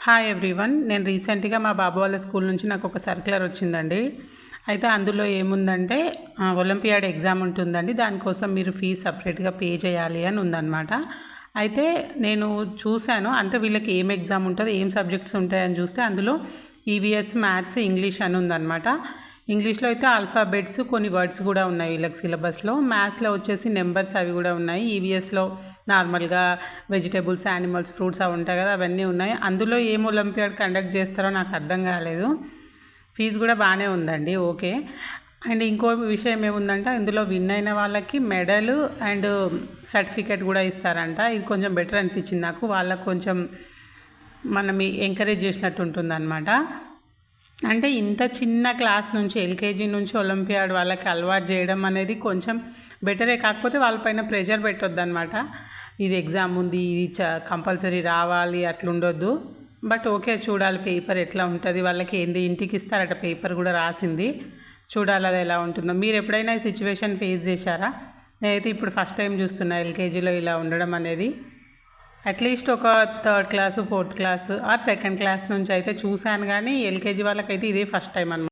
Hi everyone. నేను రీసెంట్గా మా బాబు వాళ్ళ స్కూల్ నుంచి నాకు ఒక సర్క్యులర్ వచ్చిందండి. అయితే అందులో ఏముందంటే ఒలింపియాడ్ ఎగ్జామ్ ఉంటుందండి, దానికోసం మీరు ఫీజు సపరేట్గా పే చేయాలి అని ఉందన్నమాట. అయితే నేను చూశాను, అంటే వీళ్ళకి ఏం ఎగ్జామ్ ఉంటుంది, ఏం సబ్జెక్ట్స్ ఉంటాయని చూస్తే అందులో ఈవీఎస్, మ్యాథ్స్, ఇంగ్లీష్ అని ఉందన్నమాట. ఇంగ్లీష్లో అయితే ఆల్ఫాబెట్స్, కొన్ని వర్డ్స్ కూడా ఉన్నాయి వీళ్ళకి సిలబస్లో. మ్యాథ్స్లో వచ్చేసి నెంబర్స్ అవి కూడా ఉన్నాయి. ఈవీఎస్లో నార్మల్గా వెజిటేబుల్స్, యానిమల్స్, ఫ్రూట్స్ అవి ఉంటాయి కదా, అవన్నీ ఉన్నాయి. అందులో ఏం ఒలింపియాడ్ కండక్ట్ చేస్తారో నాకు అర్థం కాలేదు. ఫీజు కూడా బాగానే ఉందండి, ఓకే. అండ్ ఇంకో విషయం ఏముందంటే ఇందులో విన్ అయిన వాళ్ళకి మెడల్ అండ్ సర్టిఫికేట్ కూడా ఇస్తారంట. ఇది కొంచెం బెటర్ అనిపించింది నాకు. వాళ్ళకు కొంచెం మనం ఎంకరేజ్ చేసినట్టు ఉంటుందన్నమాట. అంటే ఇంత చిన్న క్లాస్ నుంచి, ఎల్కేజీ నుంచి ఒలింపియాడ్ వాళ్ళకి అలవాటు చేయడం అనేది కొంచెం బెటరే. కాకపోతే వాళ్ళపైన ప్రెషర్ పెట్టొద్దు అనమాట. ఇది ఎగ్జామ్ ఉంది, ఇది కంపల్సరీ రావాలి అట్లుండొద్దు. బట్ ఓకే, చూడాలి పేపర్ ఎట్లా ఉంటుంది. వాళ్ళకి ఏంది ఇంటికి ఇస్తారట పేపర్ కూడా రాసింది, చూడాలి అది ఎలా ఉంటుందో. మీరు ఎప్పుడైనా ఈ సిచ్యువేషన్ ఫేస్ చేశారా? నేనైతే ఇప్పుడు ఫస్ట్ టైం చూస్తున్నా ఎల్కేజీలో ఇలా ఉండడం అనేది. అట్లీస్ట్ ఒక third class, fourth class or second class నుంచి అయితే చూశాను, కానీ ఎల్కేజీ వాళ్ళకైతే ఇదే ఫస్ట్ టైం అన్నమాట.